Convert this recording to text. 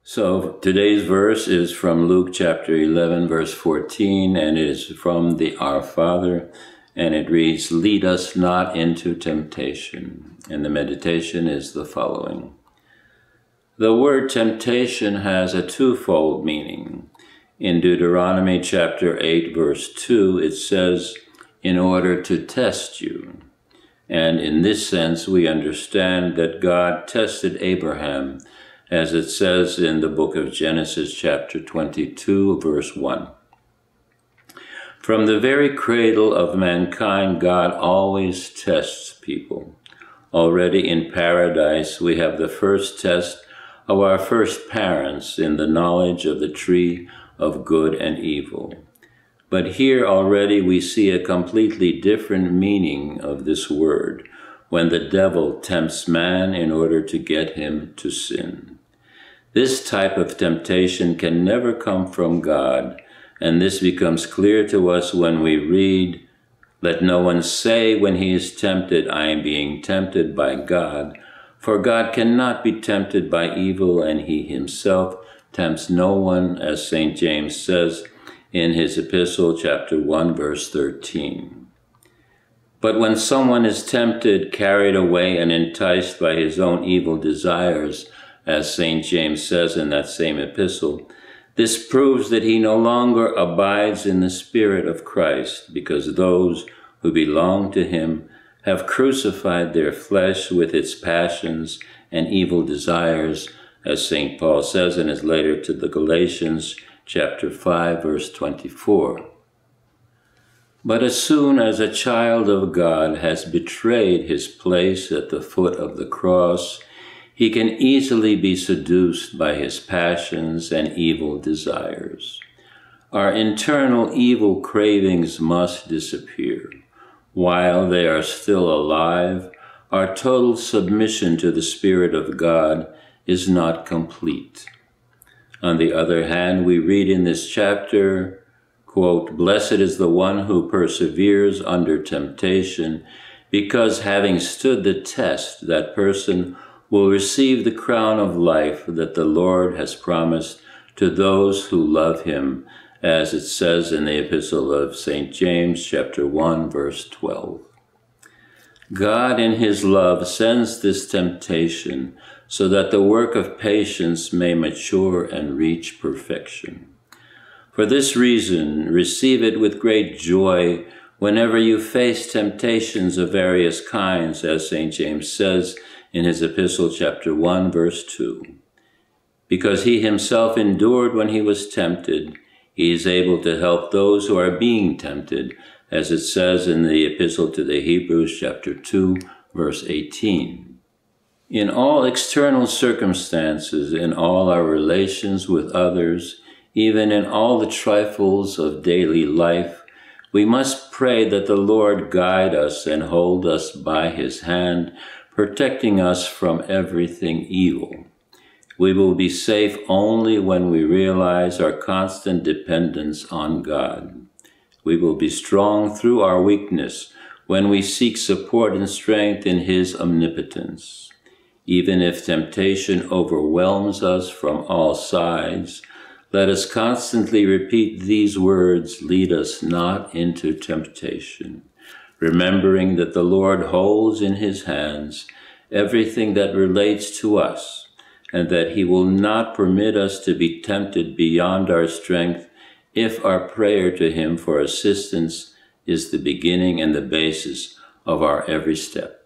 So today's verse is from Luke chapter 11, verse 14, and it is from the Our Father, and it reads, "Lead us not into temptation." And the meditation is the following. The word temptation has a twofold meaning. In Deuteronomy chapter 8, verse 2, it says, "in order to test you." And in this sense, we understand that God tested Abraham, as it says in the book of Genesis chapter 22, verse 1. From the very cradle of mankind, God always tests people. Already in paradise, we have the first test of our first parents in the knowledge of the tree of good and evil. But here already we see a completely different meaning of this word when the devil tempts man in order to get him to sin. This type of temptation can never come from God, and this becomes clear to us when we read, "Let no one say when he is tempted, I am being tempted by God, for God cannot be tempted by evil, and he himself tempts no one," as St. James says in his epistle, chapter 1, verse 13. But when someone is tempted, carried away, and enticed by his own evil desires, as St. James says in that same epistle, this proves that he no longer abides in the Spirit of Christ, because those who belong to him have crucified their flesh with its passions and evil desires, as St. Paul says in his letter to the Galatians, chapter 5, verse 24. But as soon as a child of God has betrayed his place at the foot of the cross, he can easily be seduced by his passions and evil desires. Our internal evil cravings must disappear. While they are still alive, our total submission to the Spirit of God is not complete. On the other hand, we read in this chapter, quote, "Blessed is the one who perseveres under temptation, because having stood the test, that person will receive the crown of life that the Lord has promised to those who love him," as it says in the epistle of St. James, chapter 1, verse 12. God in his love sends this temptation so that the work of patience may mature and reach perfection. For this reason, receive it with great joy whenever you face temptations of various kinds, as St. James says in his epistle, chapter 1, verse 2. Because he himself endured when he was tempted, he is able to help those who are being tempted, as it says in the epistle to the Hebrews, chapter 2, verse 18. In all external circumstances, in all our relations with others, even in all the trifles of daily life, we must pray that the Lord guide us and hold us by his hand, protecting us from everything evil. We will be safe only when we realize our constant dependence on God. We will be strong through our weakness when we seek support and strength in his omnipotence. Even if temptation overwhelms us from all sides, let us constantly repeat these words, "Lead us not into temptation," remembering that the Lord holds in his hands everything that relates to us, and that he will not permit us to be tempted beyond our strength if our prayer to him for assistance is the beginning and the basis of our every step.